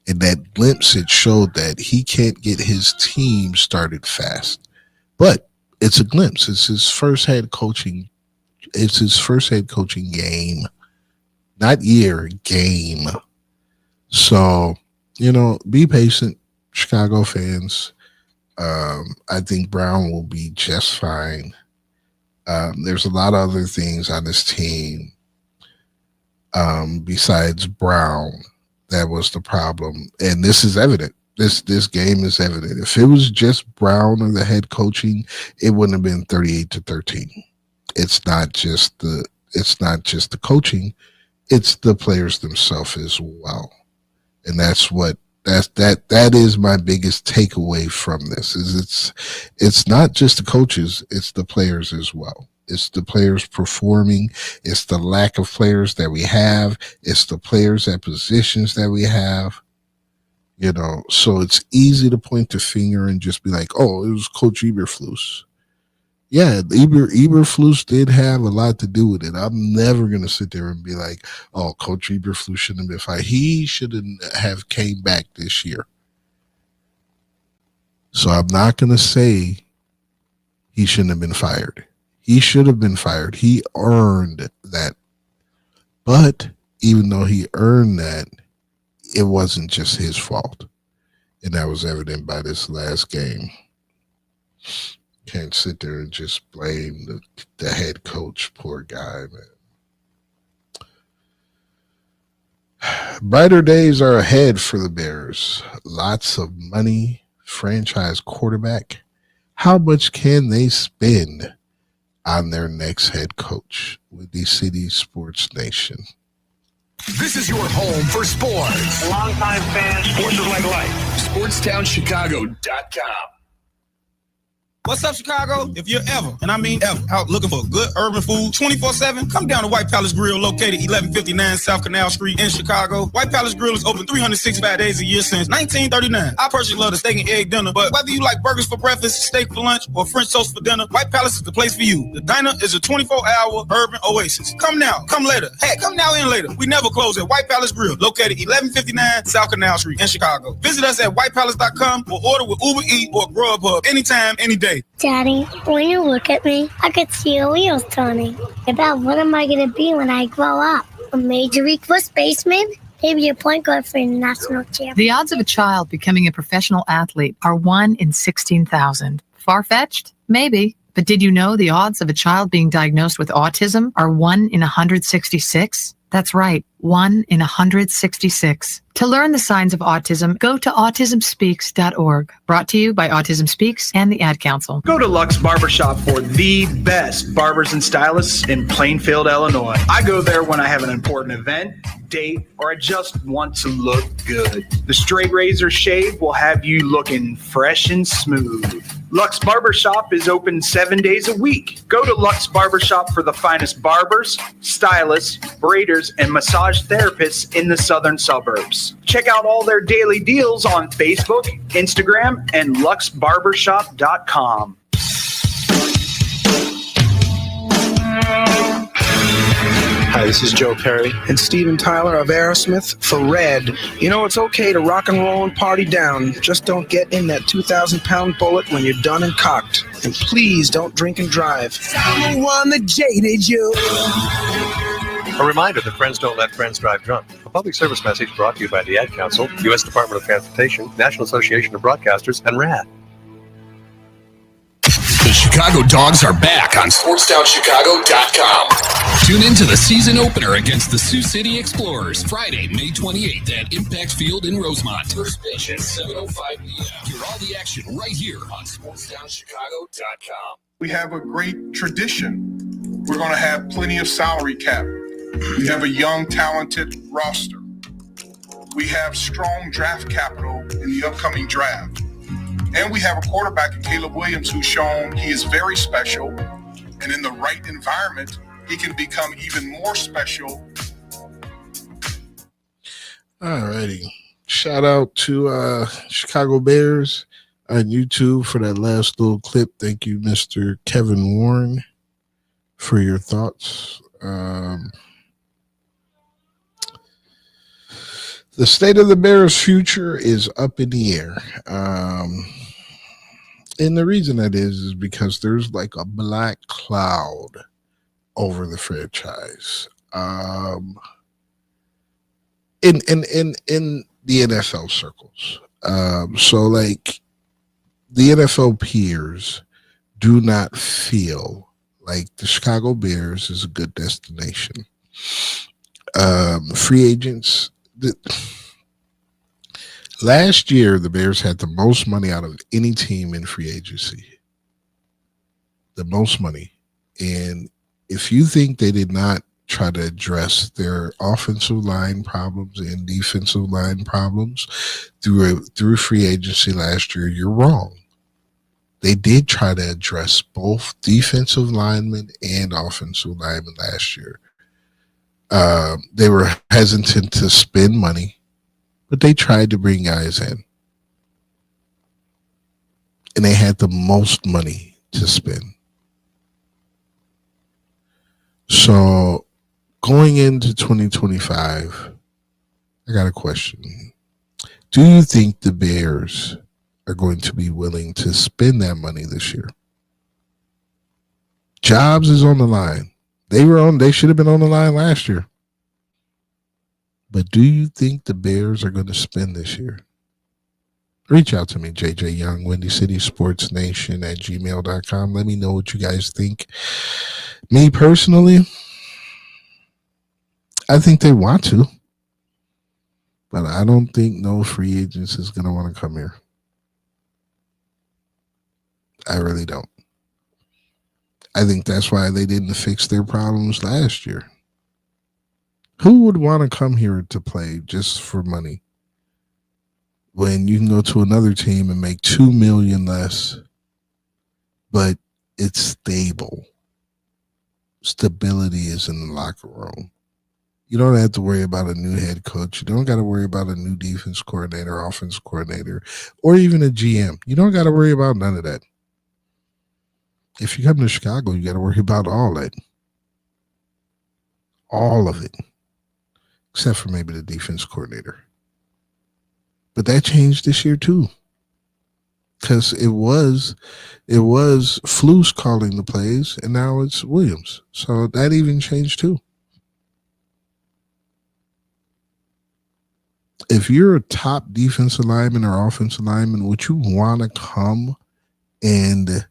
In that glimpse, it showed that he can't get his team started fast. But it's a glimpse. It's his first head coaching. It's his first head coaching game, not year, game. So, be patient, Chicago fans. I think Brown will be just fine. There's a lot of other things on this team besides Brown that was the problem, and this is evident. This game is evident. If it was just Brown and the head coaching, it wouldn't have been 38-13. It's not just the coaching; it's the players themselves as well, and that is my biggest takeaway from this. Is it's not just the coaches; it's the players as well. It's the players performing. It's the lack of players that we have. It's the players at positions that we have. So it's easy to point the finger and just be like, "Oh, it was Coach Eberflus." Yeah, Eberflus did have a lot to do with it. I'm never going to sit there and be like, "Oh, Coach Eberflus shouldn't have been fired. He shouldn't have came back this year." So I'm not going to say he shouldn't have been fired. He should have been fired. He earned that. But even though he earned that, it wasn't just his fault. And that was evident by this last game. Can't sit there and just blame the head coach. Poor guy, man. Brighter days are ahead for the Bears. Lots of money, franchise quarterback. How much can they spend on their next head coach? Windy City Sports Nation. This is your home for sports. Longtime fans, sports is like life. SportsTownChicago.com. What's up, Chicago? If you're ever, and I mean ever, out looking for good urban food 24/7, come down to White Palace Grill, located 1159 South Canal Street in Chicago. White Palace Grill is open 365 days a year since 1939. I personally love the steak and egg dinner, but whether you like burgers for breakfast, steak for lunch, or French toast for dinner, White Palace is the place for you. The diner is a 24-hour urban oasis. Come now, come later. Hey, come now and later. We never close at White Palace Grill, located 1159 South Canal Street in Chicago. Visit us at whitepalace.com or order with Uber Eats or Grubhub anytime, any day. Daddy, when you look at me, I could see your wheels turning. About what am I going to be when I grow up? A major league first baseman? Maybe a point guard for a national champion. The odds of a child becoming a professional athlete are 1 in 16,000. Far-fetched? Maybe. But did you know the odds of a child being diagnosed with autism are 1 in 166? That's right, 1 in 166. To learn the signs of autism, go to autismspeaks.org. Brought to you by Autism Speaks and the Ad Council. Go to Lux Barbershop for the best barbers and stylists in Plainfield, Illinois. I go there when I have an important event, date, or I just want to look good. The straight razor shave will have you looking fresh and smooth. Lux Barbershop is open 7 days a week. Go to Lux Barbershop for the finest barbers, stylists, braiders, and massage therapists in the southern suburbs. Check out all their daily deals on Facebook, Instagram, and luxbarbershop.com. Hi, this is Joe Perry and Steven Tyler of Aerosmith for Red. You know, it's okay to rock and roll and party down. Just don't get in that 2,000-pound bullet when you're done and cocked. And please don't drink and drive. I'm the one that jaded you. A reminder that friends don't let friends drive drunk. A public service message brought to you by the Ad Council, U.S. Department of Transportation, National Association of Broadcasters, and RAD. The Chicago Dogs are back on SportsTownChicago.com. Tune in to the season opener against the Sioux City Explorers, Friday, May 28th at Impact Field in Rosemont. First pitch at 7:05 p.m. Hear all the action right here on SportsTownChicago.com. We have a great tradition. We're going to have plenty of salary cap. We have a young, talented roster. We have strong draft capital in the upcoming draft. And we have a quarterback in Caleb Williams who's shown he is very special. And in the right environment, he can become even more special. All righty. Shout out to Chicago Bears on YouTube for that last little clip. Thank you, Mr. Kevin Warren, for your thoughts. The state of the Bears' future is up in the air. And the reason that is because there's like a black cloud over the franchise. In the NFL circles. So like the NFL peers do not feel like the Chicago Bears is a good destination. Free agents. Last year, the Bears had the most money out of any team in free agency. The most money. And if you think they did not try to address their offensive line problems and defensive line problems through free agency last year, you're wrong. They did try to address both defensive linemen and offensive linemen last year. They were hesitant to spend money, but they tried to bring guys in. And they had the most money to spend. So going into 2025, I got a question. Do you think the Bears are going to be willing to spend that money this year? Jobs is on the line. They should have been on the line last year. But do you think the Bears are going to spend this year? Reach out to me, JJ Young, WindyCitySportsNation at gmail.com. Let me know what you guys think. Me personally, I think they want to. But I don't think no free agents is going to want to come here. I really don't. I think that's why they didn't fix their problems last year. Who would want to come here to play just for money when you can go to another team and make $2 million less, but it's stable? Stability is in the locker room. You don't have to worry about a new head coach. You don't got to worry about a new defense coordinator, offense coordinator, or even a GM. You don't got to worry about none of that. If you come to Chicago, you got to worry about all that. All of it. Except for maybe the defense coordinator. But that changed this year too. Because it was Flus calling the plays, and now it's Williams. So that even changed too. If you're a top defensive lineman or offensive lineman, would you want to come and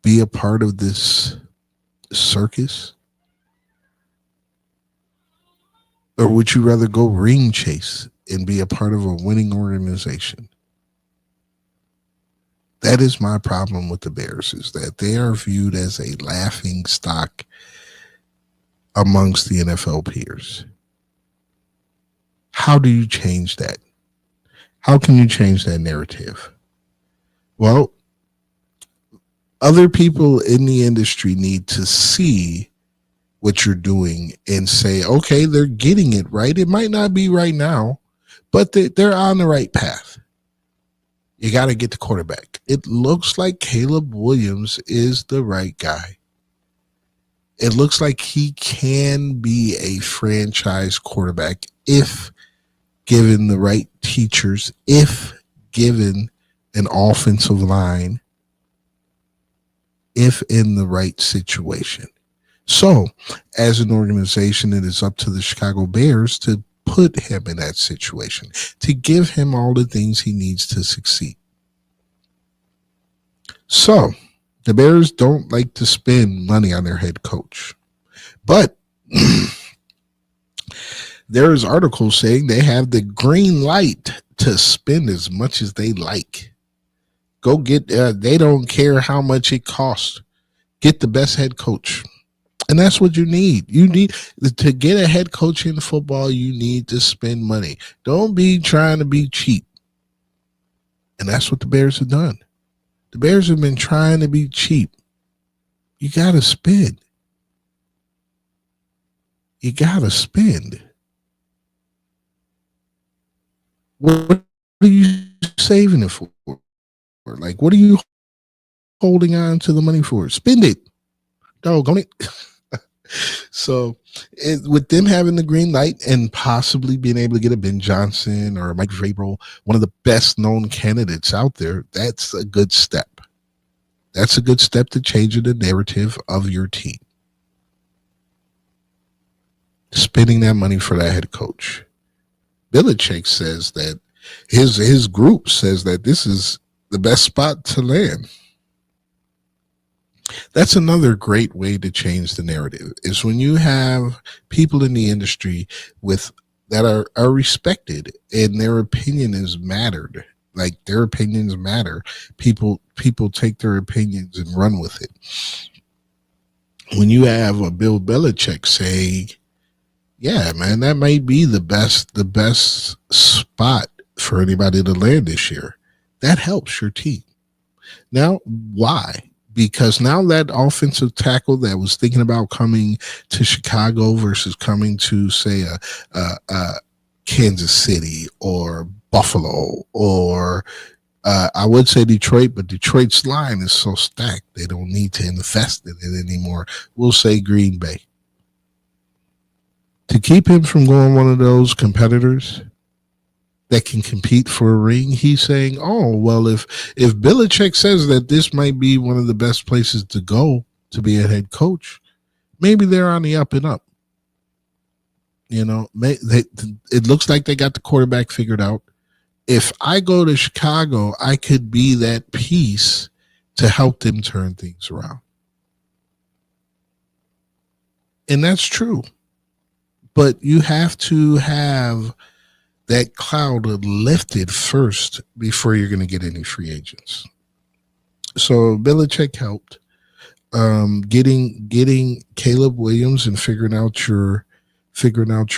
be a part of this circus? Or would you rather go ring chase and be a part of a winning organization? That is my problem with the Bears, is that they are viewed as a laughing stock amongst the NFL peers. How do you change that? How can you change that narrative? Well, other people in the industry need to see what you're doing and say, okay, they're getting it right. It might not be right now, but they're on the right path. You got to get the quarterback. It looks like Caleb Williams is the right guy. It looks like he can be a franchise quarterback if given the right teachers, if given an offensive line, if in the right situation. So, as an organization, it is up to the Chicago Bears to put him in that situation, to give him all the things he needs to succeed. So, the Bears don't like to spend money on their head coach. But there's articles saying they have the green light to spend as much as they like. Go get, they don't care how much it costs. Get the best head coach. And that's what you need. You need to get a head coach in football. You need to spend money. Don't be trying to be cheap. And that's what the Bears have done. The Bears have been trying to be cheap. You got to spend. You got to spend. What are you saving it for? Like, what are you holding on to the money for? Spend it. Doggone it. So with them having the green light and possibly being able to get a Ben Johnson or a Mike Vrabel, one of the best known candidates out there, that's a good step. That's a good step to changing the narrative of your team. Spending that money for that head coach. Belichick says that his group says that this is the best spot to land. That's another great way to change the narrative, is when you have people in the industry that are respected and their opinion is mattered. Like, their opinions matter. People take their opinions and run with it. When you have a Bill Belichick say, yeah, man, that might be the best spot for anybody to land this year, that helps your team. Now, why? Because now that offensive tackle that was thinking about coming to Chicago versus coming to, say, Kansas City or Buffalo or I would say Detroit, but Detroit's line is so stacked they don't need to invest in it anymore. We'll say Green Bay. To keep him from going one of those competitors that can compete for a ring, he's saying, oh, well, if Belichick says that this might be one of the best places to go, to be a head coach. Maybe they're on the up and up. You know, it looks like they got the quarterback figured out. If I go to Chicago, I could be that piece to help them turn things around. And that's true. But you have to have that cloud lifted first before you're going to get any free agents. So Belichick helped. Getting Caleb Williams and figuring out your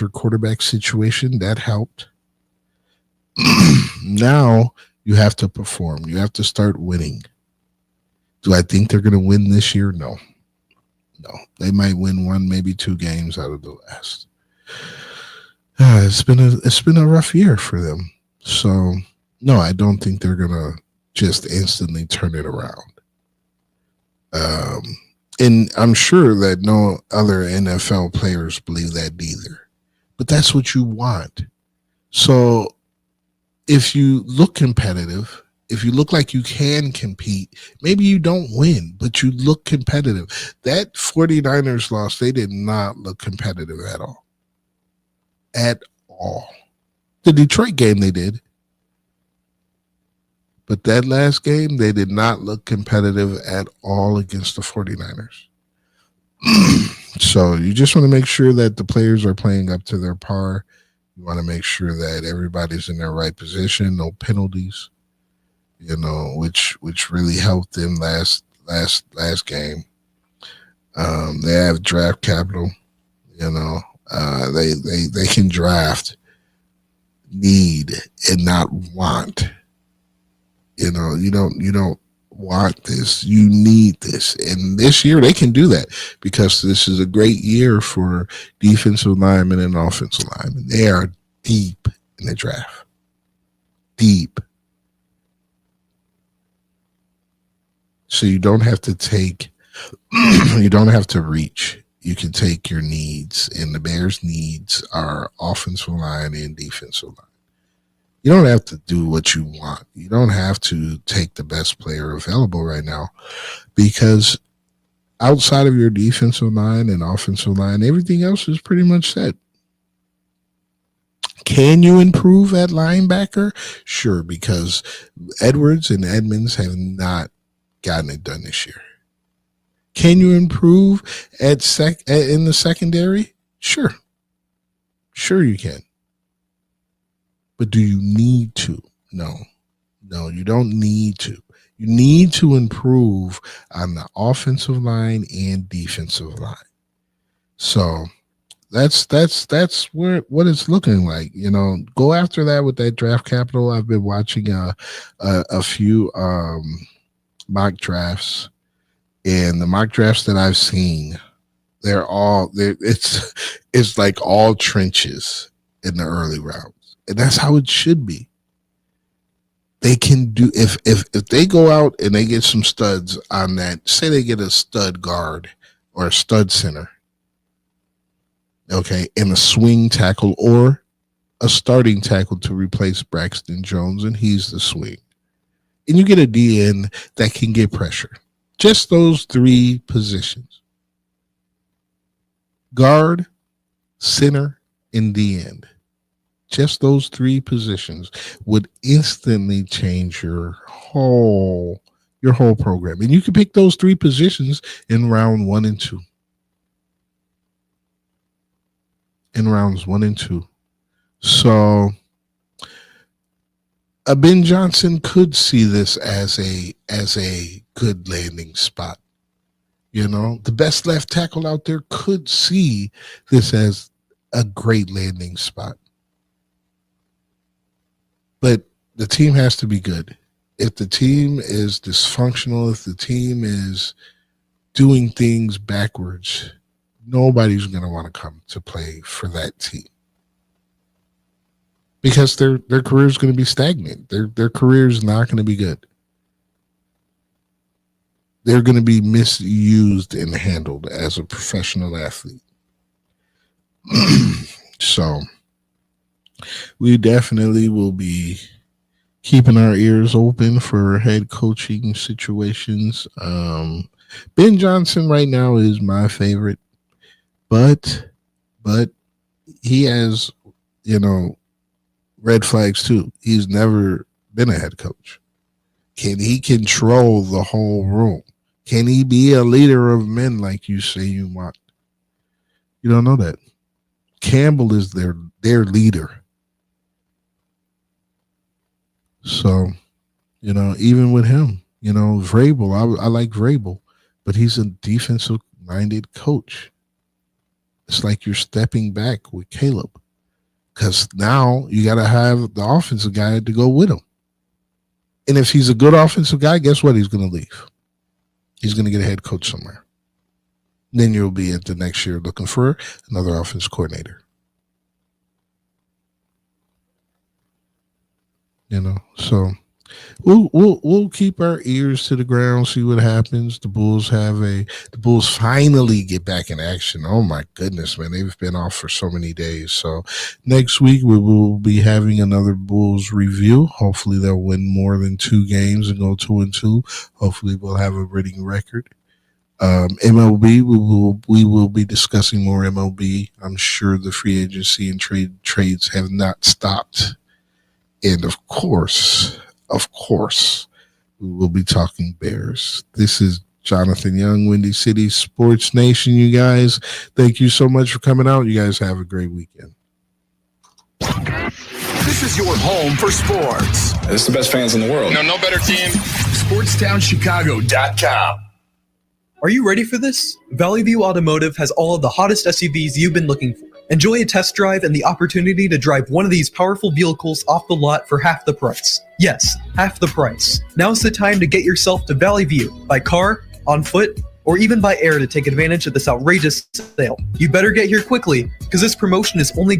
quarterback situation, that helped. Now you have to perform. You have to start winning. Do I think they're going to win this year? No. They might win one, maybe 2 games out of the last. It's been a rough year for them. So no, I don't think they're going to just instantly turn it around. And I'm sure that no other NFL players believe that either. But that's what you want. So if you look competitive, if you look like you can compete, maybe you don't win, but you look competitive. That 49ers loss, they did not look competitive at all. At all. The Detroit game they did. But that last game, they did not look competitive at all against the 49ers. So you just want to make sure that the players are playing up to their par. You want to make sure that everybody's in their right position, no penalties, you know, which really helped them last game. They have draft capital, you know. They can draft, need, and not want. You know, you don't want this. You need this. And this year they can do that because this is a great year for defensive linemen and offensive linemen. They are deep in the draft. Deep. So you don't have to you don't have to reach. You can take your needs, and the Bears' needs are offensive line and defensive line. You don't have to do what you want. You don't have to take the best player available right now because outside of your defensive line and offensive line, everything else is pretty much set. Can you improve at linebacker? Sure, because Edwards and Edmonds have not gotten it done this year. Can you improve in the secondary? Sure. Sure you can. But do you need to? No, you don't need to. You need to improve on the offensive line and defensive line. So that's what it's looking like. You know, go after that with that draft capital. I've been watching a few mock drafts, and the mock drafts that I've seen, it's like all trenches in the early rounds. And that's how it should be. They can do if they go out and they get some studs on that, say they get a stud guard or a stud center, okay, and a swing tackle or a starting tackle to replace Braxton Jones, and he's the swing. And you get a DN that can get pressure. Just those 3 positions. Guard, center, and DN. Just those 3 positions would instantly change your whole program. And you can pick those 3 positions in round 1 and 2. In rounds 1 and 2. So Ben Johnson could see this as a good landing spot. You know, the best left tackle out there could see this as a great landing spot. But the team has to be good. If the team is dysfunctional, if the team is doing things backwards, nobody's going to want to come to play for that team. Because their career is going to be stagnant. Their career is not going to be good. They're going to be misused and handled as a professional athlete. So we definitely will be keeping our ears open for head coaching situations. Ben Johnson right now is my favorite, but he has, red flags too. He's never been a head coach. Can he control the whole room? Can he be a leader of men like you say you want? You don't know that. Campbell is their leader. So, even with him, Vrabel, I like Vrabel, but he's a defensive-minded coach. It's like you're stepping back with Caleb because now you got to have the offensive guy to go with him. And if he's a good offensive guy, guess what? He's going to leave. He's going to get a head coach somewhere. Then you'll be at the next year looking for another offense coordinator. So we'll keep our ears to the ground, see what happens. The Bulls finally get back in action. Oh my goodness, man. They've been off for so many days. So next week we will be having another Bulls review. Hopefully they'll win more than 2 games and go 2-2. Hopefully we'll have a winning record. MLB, we will be discussing more MLB. I'm sure the free agency and trades have not stopped. And of course, we will be talking Bears. This is Jonathan Young, Windy City Sports Nation. You guys, thank you so much for coming out. You guys have a great weekend. This is your home for sports. This is the best fans in the world. No better team. SportsTownChicago.com. Are you ready for this? Valley View Automotive has all of the hottest SUVs you've been looking for. Enjoy a test drive and the opportunity to drive one of these powerful vehicles off the lot for half the price. Yes, half the price. Now's the time to get yourself to Valley View by car, on foot, or even by air to take advantage of this outrageous sale. You better get here quickly because this promotion is only going